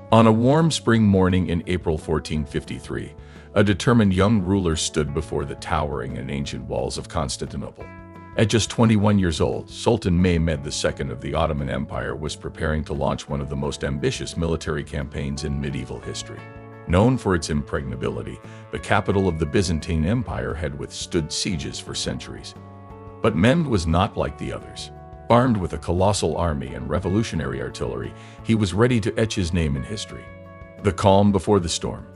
On a warm spring morning in April 1453, a determined young ruler stood before the towering and ancient walls of Constantinople. At just 21 years old, Sultan Mehmed II of the Ottoman Empire was preparing to launch one of the most ambitious military campaigns in medieval history. Known for its impregnability, the capital of the Byzantine Empire had withstood sieges for centuries. But Mehmed was not like the others. Armed with a colossal army and revolutionary artillery, he was ready to etch his name in history. The calm before the storm.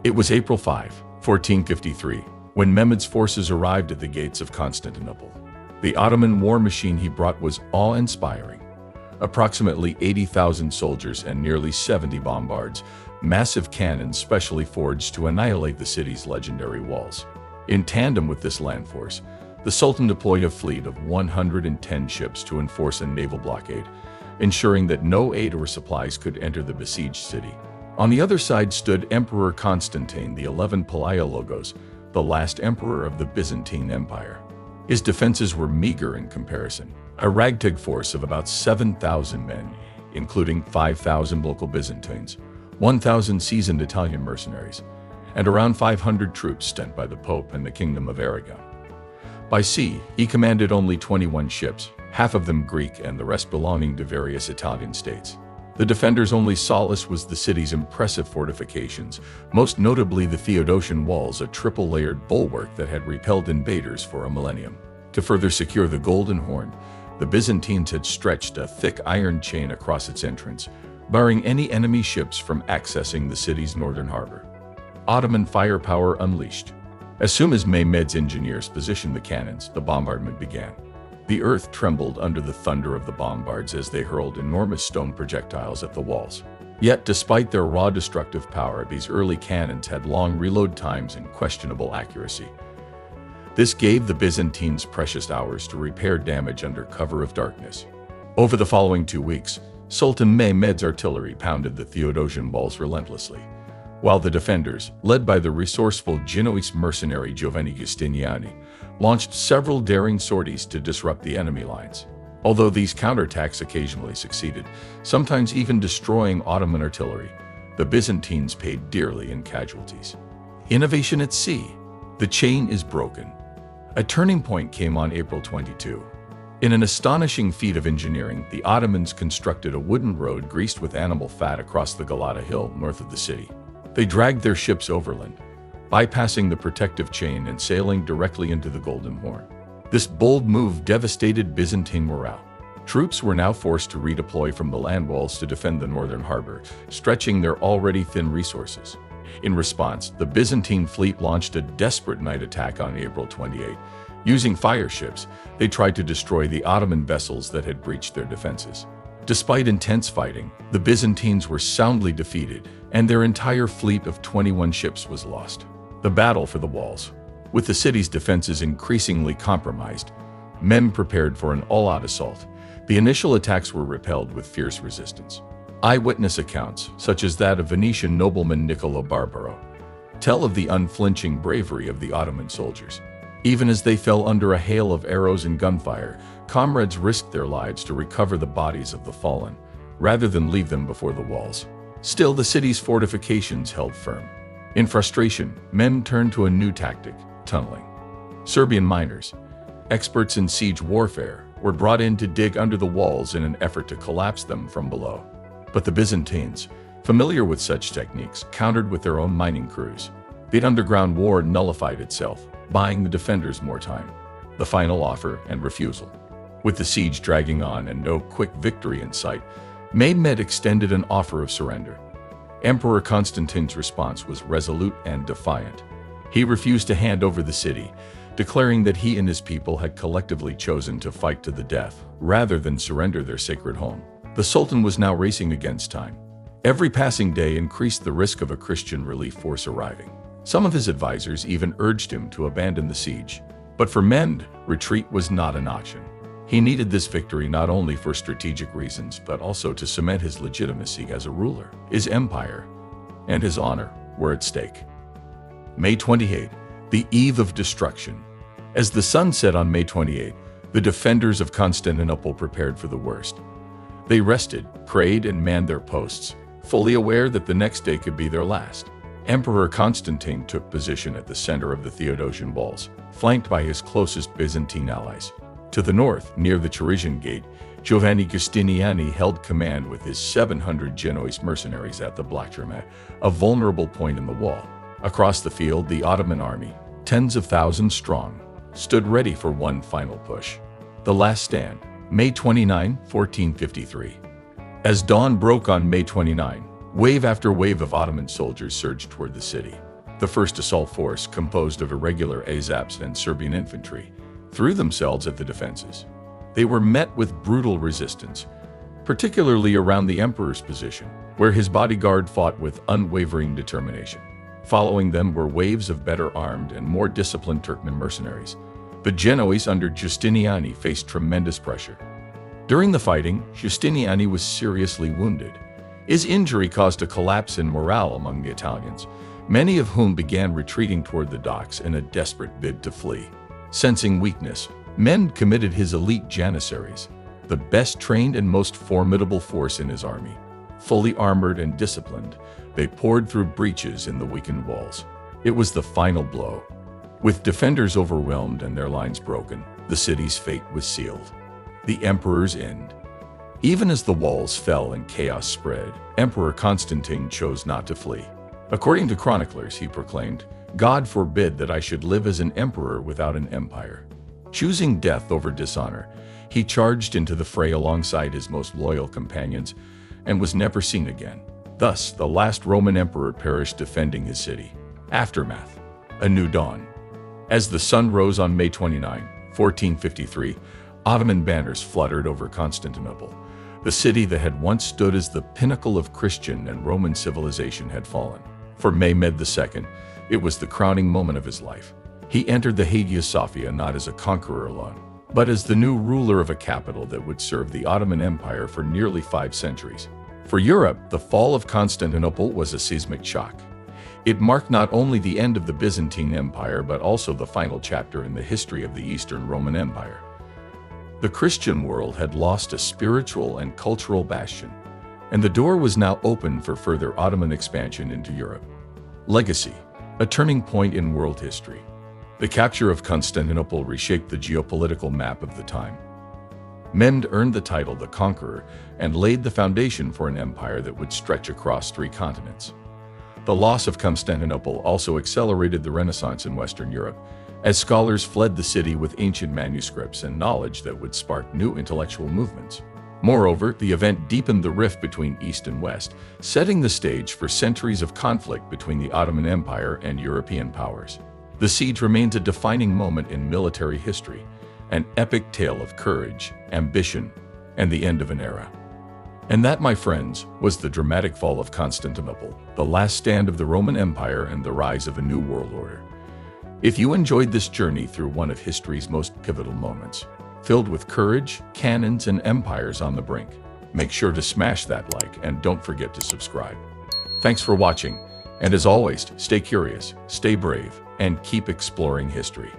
It was April 5, 1453, when Mehmed's forces arrived at the gates of Constantinople. The Ottoman war machine he brought was awe-inspiring. Approximately 80,000 soldiers and nearly 70 bombards, massive cannons specially forged to annihilate the city's legendary walls. In tandem with this land force, the Sultan deployed a fleet of 110 ships to enforce a naval blockade, ensuring that no aid or supplies could enter the besieged city. On the other side stood Emperor Constantine XI Palaiologos, the last emperor of the Byzantine Empire. His defenses were meager in comparison. A ragtag force of about 7,000 men, including 5,000 local Byzantines, 1,000 seasoned Italian mercenaries, and around 500 troops sent by the Pope and the Kingdom of Aragon. By sea, he commanded only 21 ships, half of them Greek and the rest belonging to various Italian states. The defenders' only solace was the city's impressive fortifications, most notably the Theodosian Walls, a triple-layered bulwark that had repelled invaders for a millennium. To further secure the Golden Horn, the Byzantines had stretched a thick iron chain across its entrance, barring any enemy ships from accessing the city's northern harbor. Ottoman firepower unleashed. As soon as Mehmed's engineers positioned the cannons, the bombardment began. The earth trembled under the thunder of the bombards as they hurled enormous stone projectiles at the walls. Yet, despite their raw destructive power, these early cannons had long reload times and questionable accuracy. This gave the Byzantines precious hours to repair damage under cover of darkness. Over the following 2 weeks, Sultan Mehmed's artillery pounded the Theodosian Walls relentlessly, while the defenders, led by the resourceful Genoese mercenary Giovanni Giustiniani, launched several daring sorties to disrupt the enemy lines. Although these counterattacks occasionally succeeded, sometimes even destroying Ottoman artillery, the Byzantines paid dearly in casualties. Innovation at sea. The chain is broken. A turning point came on April 22. In an astonishing feat of engineering, the Ottomans constructed a wooden road greased with animal fat across the Galata Hill north of the city. They dragged their ships overland, bypassing the protective chain and sailing directly into the Golden Horn. This bold move devastated Byzantine morale. Troops were now forced to redeploy from the land walls to defend the northern harbor, stretching their already thin resources. In response, the Byzantine fleet launched a desperate night attack on April 28. Using fire ships, they tried to destroy the Ottoman vessels that had breached their defenses. Despite intense fighting, the Byzantines were soundly defeated, and their entire fleet of 21 ships was lost. The battle for the walls. With the city's defenses increasingly compromised, men prepared for an all-out assault. The initial attacks were repelled with fierce resistance. Eyewitness accounts, such as that of Venetian nobleman Niccolo Barbaro, tell of the unflinching bravery of the Ottoman soldiers. Even as they fell under a hail of arrows and gunfire, comrades risked their lives to recover the bodies of the fallen, rather than leave them before the walls. Still, the city's fortifications held firm. In frustration, men turned to a new tactic: tunneling. Serbian miners, experts in siege warfare, were brought in to dig under the walls in an effort to collapse them from below. But the Byzantines, familiar with such techniques, countered with their own mining crews. The underground war nullified itself, buying the defenders more time. The final offer and refusal. With the siege dragging on and no quick victory in sight, Mehmed extended an offer of surrender. Emperor Constantine's response was resolute and defiant. He refused to hand over the city, declaring that he and his people had collectively chosen to fight to the death, rather than surrender their sacred home. The Sultan was now racing against time. Every passing day increased the risk of a Christian relief force arriving. Some of his advisors even urged him to abandon the siege. But for Mehmed, retreat was not an option. He needed this victory not only for strategic reasons, but also to cement his legitimacy as a ruler. His empire and his honor were at stake. May 28, the eve of destruction. As the sun set on May 28, the defenders of Constantinople prepared for the worst. They rested, prayed, and manned their posts, fully aware that the next day could be their last. Emperor Constantine took position at the center of the Theodosian Walls, flanked by his closest Byzantine allies. To the north, near the Cheresian Gate, Giovanni Giustiniani held command with his 700 Genoese mercenaries at the Blockade, a vulnerable point in the wall. Across the field, the Ottoman army, tens of thousands strong, stood ready for one final push. The Last Stand, May 29, 1453. As dawn broke on May 29, wave after wave of Ottoman soldiers surged toward the city. The first assault force, composed of irregular Azaps and Serbian infantry, threw themselves at the defenses. They were met with brutal resistance, particularly around the emperor's position, where his bodyguard fought with unwavering determination. Following them were waves of better armed and more disciplined Turkmen mercenaries. The Genoese under Giustiniani faced tremendous pressure. During the fighting, Giustiniani was seriously wounded. His injury caused a collapse in morale among the Italians, many of whom began retreating toward the docks in a desperate bid to flee. Sensing weakness, Mehmed committed his elite janissaries, the best trained and most formidable force in his army. Fully armored and disciplined, they poured through breaches in the weakened walls. It was the final blow. With defenders overwhelmed and their lines broken, the city's fate was sealed. The emperor's end. Even as the walls fell and chaos spread, Emperor Constantine chose not to flee. According to chroniclers, he proclaimed, "God forbid that I should live as an emperor without an empire." Choosing death over dishonor, he charged into the fray alongside his most loyal companions and was never seen again. Thus, the last Roman emperor perished defending his city. Aftermath. A new dawn. As the sun rose on May 29, 1453, Ottoman banners fluttered over Constantinople. The city that had once stood as the pinnacle of Christian and Roman civilization had fallen. For Mehmed II, it was the crowning moment of his life. He entered the Hagia Sophia not as a conqueror alone, but as the new ruler of a capital that would serve the Ottoman Empire for nearly 5 centuries. For Europe, the fall of Constantinople was a seismic shock. It marked not only the end of the Byzantine Empire, but also the final chapter in the history of the Eastern Roman Empire. The Christian world had lost a spiritual and cultural bastion, and the door was now open for further Ottoman expansion into Europe. Legacy, a turning point in world history. The capture of Constantinople reshaped the geopolitical map of the time. Mehmed earned the title the Conqueror and laid the foundation for an empire that would stretch across 3 continents. The loss of Constantinople also accelerated the Renaissance in Western Europe, as scholars fled the city with ancient manuscripts and knowledge that would spark new intellectual movements. Moreover, the event deepened the rift between East and West, setting the stage for centuries of conflict between the Ottoman Empire and European powers. The siege remains a defining moment in military history, an epic tale of courage, ambition, and the end of an era. And that, my friends, was the dramatic fall of Constantinople, the last stand of the Roman Empire and the rise of a new world order. If you enjoyed this journey through one of history's most pivotal moments, filled with courage, cannons, and empires on the brink, make sure to smash that like and don't forget to subscribe. Thanks for watching, and as always, stay curious, stay brave, and keep exploring history.